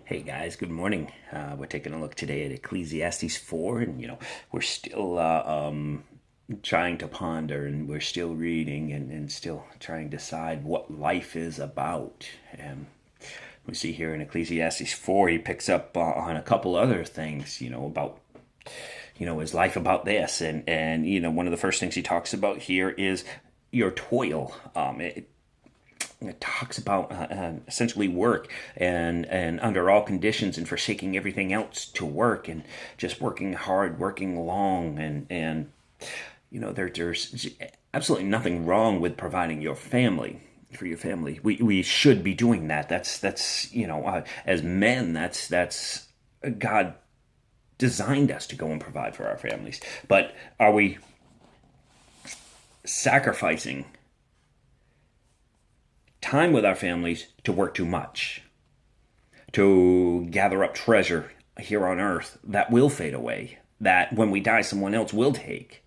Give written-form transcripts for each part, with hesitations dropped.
Hey guys, good morning. We're taking a look today at Ecclesiastes 4, and we're still trying to ponder, and we're still reading, and still trying to decide what life is about. And we see here in Ecclesiastes 4, he picks up on a couple other things, about is life about this, and one of the first things he talks about here is your toil. It talks about essentially work and under all conditions and forsaking everything else to work and just working hard, working long, and there's absolutely nothing wrong with providing your family for your family. We should be doing that. That's as men, that's God designed us to go and provide for our families. But are we sacrificing time with our families to work too much, to gather up treasure here on earth that will fade away, that when we die, someone else will take?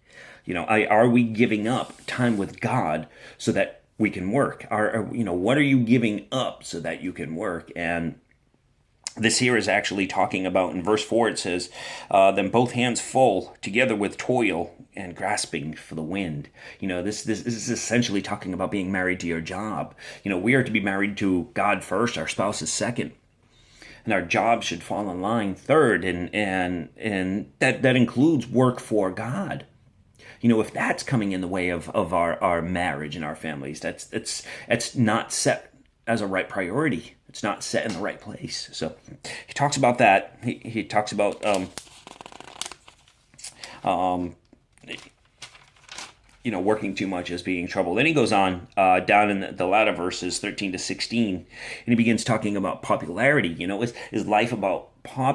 Are we giving up time with God so that we can work? What are you giving up so that you can work? And this here is actually talking about, in verse 4, it says, then both hands full together with toil and grasping for the wind. This is essentially talking about being married to your job. We are to be married to God first, our spouses second, and our job should fall in line third, and that includes work for God. If that's coming in the way of our marriage and our families, that's not set as a right priority. It's not set in the right place. So he talks about that. He talks about working too much as being trouble. Then he goes on down in the latter verses, 13 to 16, and he begins talking about popularity. Is life about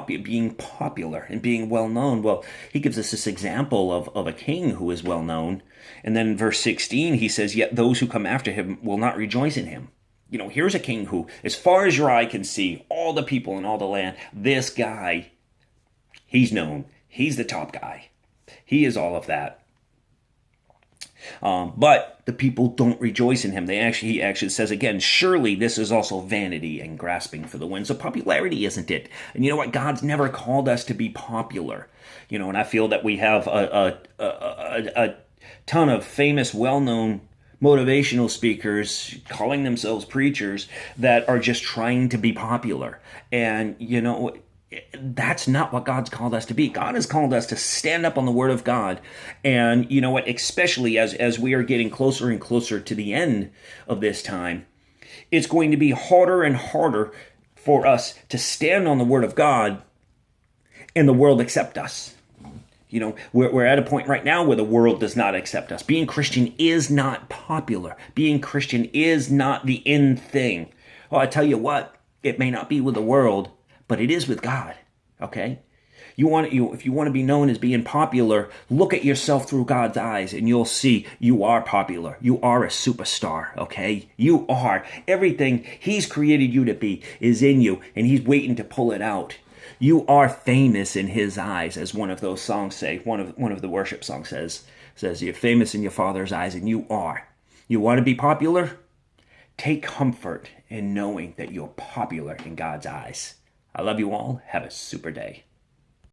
being popular and being well known? Well, he gives us this example of a king who is well known, and then in verse 16 he says, "Yet those who come after him will not rejoice in him." Here's a king who, as far as your eye can see, all the people in all the land, this guy, he's known. He's the top guy. He is all of that. But the people don't rejoice in him. He actually says again, surely this is also vanity and grasping for the wind. So popularity isn't it. And you know what? God's never called us to be popular. And I feel that we have a ton of famous, well-known motivational speakers calling themselves preachers that are just trying to be popular. And, that's not what God's called us to be. God has called us to stand up on the Word of God. And you know what? Especially as we are getting closer and closer to the end of this time, it's going to be harder and harder for us to stand on the Word of God and the world accept us. We're at a point right now where the world does not accept us. Being Christian is not popular. Being Christian is not the in thing. Oh, I tell you what, it may not be with the world, but it is with God, okay? If you want to be known as being popular, look at yourself through God's eyes, and you'll see you are popular. You are a superstar, okay? You are. Everything He's created you to be is in you, and He's waiting to pull it out. You are famous in His eyes, as one of those songs say. One of the worship songs says you're famous in your Father's eyes, and you are. You want to be popular? Take comfort in knowing that you're popular in God's eyes. I love you all. Have a super day.